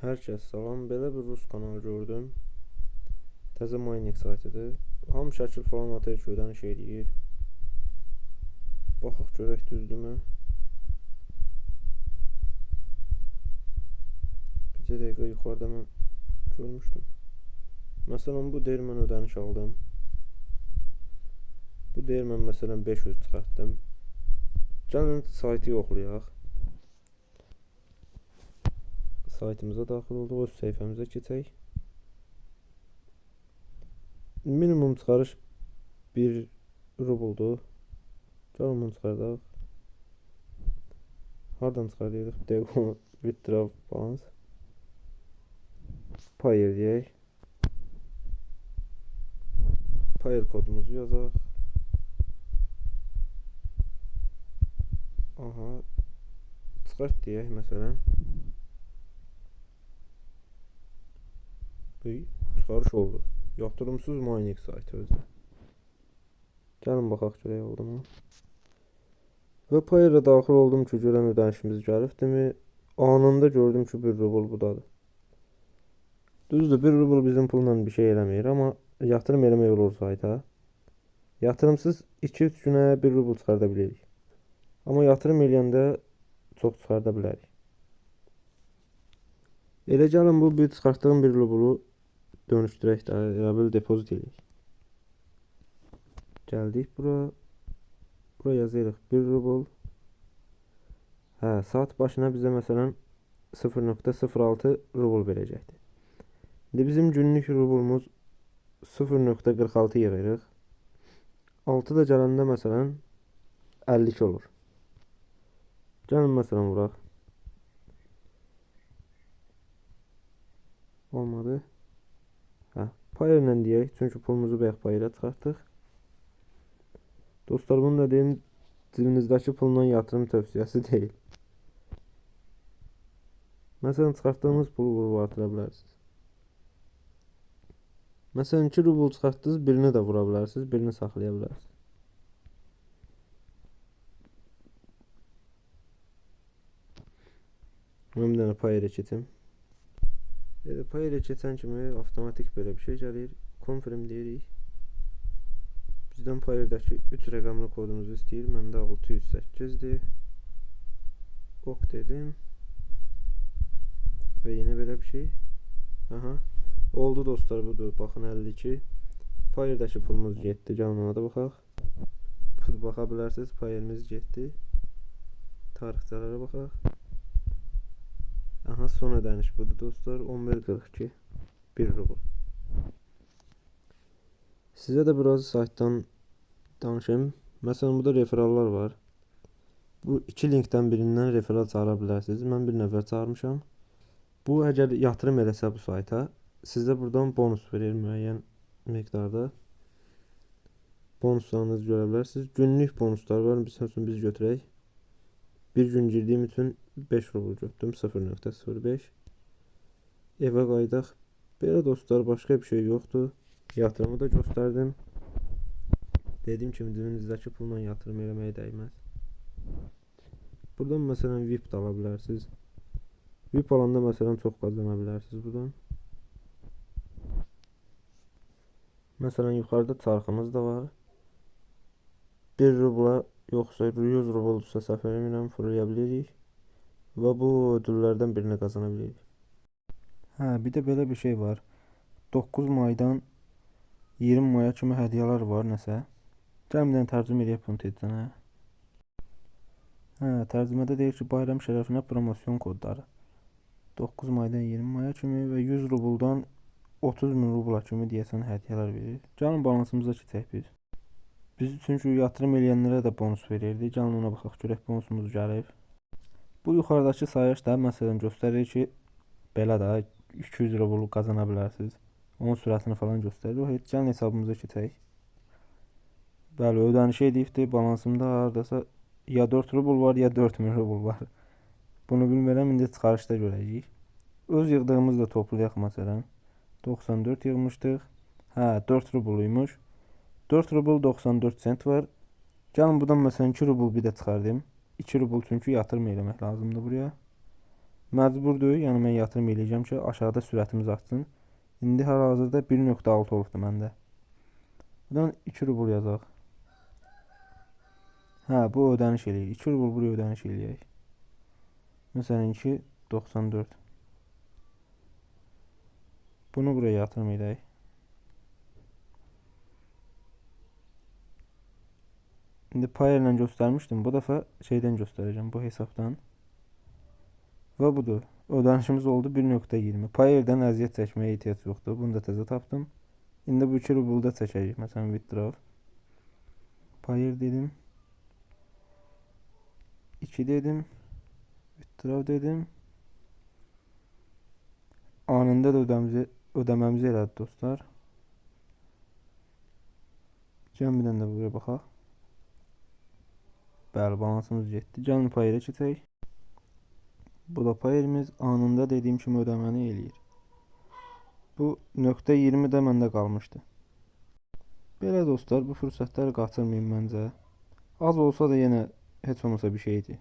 Hər kəs salam. Belə bir rus kanalı gördüm. Təzə mining saytıdır. Hamı şəkil falan atır ki, ödəniş eləyir. Baxaq görək düzdürmü? Bir dəqiqə yuxarıda mən görmüşdüm. Məsələn, bu deyir mən ödəniş aldım. Bu deyir mən məsələn 500 çıxartdım. Gəlin saytı yoxlayaq. Saytımıza daxil olduq, öz səhifəmizə keçək. Minimum çıxarış 1 rubuldur. Gəlin bunu çıxardaq. Hardan çıxarıyırıq? Bir dəqiqə withdraw balance. Payer deyək. Payer kodumuzu yazaq. Aha. Çıxart deyək məsələn. Çıxarış oldu. Yatırımsız mining saytı özdə. Gəlin baxaq görək oldu mu? Və Payerə daxil oldum ki, görən ödənişimiz gəlibdimi? Anında gördüm ki, 1 rubl budadır. Düzdür, 1 rubl bizim pulla bir şey eləmir, amma yatırım eləmək olur sayta. Yatırımsız 2-3 günə 1 rubl çıxarda bilirik. Amma yatırım eləyəndə çox çıxarda bilərik. Elə gəlin bu bir çıxartdığım 1 rublu dönüşdürək də, elə bil depozit eləyək. Gəldik bura. Buraya yazırıq 1 rubl. Saat başına bizə məsələn 0.06 rubl verəcəkdir. İndi bizim günlük rublumuz 0.46 yığırıq. 6 da gələndə məsələn 52 olur. Gəlin məsələn vuraq. Olmadı. Payerlə deyək, çünki pulumuzu bayaq payera çıxartdıq. Dostlar, bunu da deyim, cibinizdəki pulla yatırım tövsiyəsi deyil. Məsələn, çıxartdığınız pulu vurub artıra bilərsiniz. Məsələn, 2 rubl çıxartdınız, birini də vura bilərsiniz, birini saxlaya bilərsiniz. Mən bir dənə payerə keçim. Payerə keçən kimi avtomatik belə bir şey gəlir. Confirm deyirik. Bizdən payerdəki 3 rəqəmli kodumuzu istəyir. Məndə 608-dir. Ok dedim. Və yenə belə bir şey. Oldu dostlar, budur. Baxın 52. Payerdəki pulumuz getdi. Gəlin ona da baxaq. Baxa bilərsiniz, payerimiz getdi. Tarixçələrə baxaq. Son ödəniş budur dostlar. 11.42 1 rubl. Sizə də biraz saytdan danışayım. Məsələn, burada referallar var. Bu 2 linkdən birindən referal çağıra bilərsiniz. Mən bir nəfər çağırmışam. Bu, əgər yatırım eləsə bu sayta, sizə buradan bonus verir müəyyən miqdarda. Bonuslarınızı görə bilərsiniz. Günlük bonuslar var. Biz götürək. Bir gün girdiyim üçün 5 rubl götürdüm. 0.05. Evə qaydaq. Belə dostlar, başqa bir şey yoxdur. Yatırımı da göstərdim. Dediyim kimi cibinizdəki pulla yatırım eləməyə dəyməz. Buradan məsələn VIP də ala bilərsiniz. VIP alanda məsələn çox qazana bilərsiniz buradan. Məsələn, yuxarıda çarxımız da var. 1 rubla yoxsa 100 rublsa səhv eləmirəm, fırlaya bilirik. Və bu ödüllərdən birini qazana bilirik. Bir də belə bir şey var. 9 maydan 20 maya kimi hədiyyələr var nəsə. Gəlin tərcümə edək bunu tezcə. Tərcümədə deyir ki, bayram şərəfinə promosiyon kodları. 9 maydan 20 maya kimi və 100 rubldan 30.000 rubla kimi deyəsən hədiyyələr verir. Gəlin balansımıza keçək biz. Biz çünki yatırım eləyənlərə də bonus verirdi. Gəlin ona baxaq, görək bonusumuz gəlib. Bu yuxarıdakı sayış da məsələn göstərir ki, belə də 200 rubl qazana bilərsiniz. Onun sürətini falan göstərir. Heç gəlin hesabımıza keçək. Bəli, ödəniş edibdir. Balansımda hardasa ya 4 rubl var, ya 4000 rubl var. Bunu bilmirəm, indi çıxarışda görəcəyik. Öz yığdığımızı da toplayaq məsələn. 94 yığmışdıq. 4 rubluymuş. 4 rubl 94 sent var. Gəlin buradan məsələn 2 rubl bir də çıxardım. 2 rubl çünki yatırım eləmək lazımdır buraya. Məcburdur, yəni mən yatırım eləyəcəm ki, aşağıda sürətimiz artsın. İndi hal-hazırda 1.6 olubdu məndə. Buradan 2 rubl yazaq. Hə, bu ödəniş eləyir. 2 rubl buraya ödəniş eləyək. Məsələn ki, 94. Bunu buraya yatırım edək. İndi Payer ilə göstərmişdim. Bu dəfə şeydən göstərəcəm, bu hesabdan. Və budur. Ödənişimiz oldu 1.20. Payerdən əziyyət çəkməyə ehtiyac yoxdur. Bunu da təzə tapdım. İndi bu 2 rubulda çəkəcəyik. Məsələn, withdraw. Payer dedim. 2 dedim. Withdraw dedim. Anında da ödəməmizi elədi dostlar. Cəmidən də buraya baxaq. Bəli, balansımız getdi. Gəlin Payerə keçək. Bu da Payerimiz anında dediyim kimi ödəməni eləyir. Bu .20 də məndə qalmışdı. Belə dostlar, bu fürsətləri qaçırmayın məncə. Az olsa da yenə heç olmasa bir şeydir.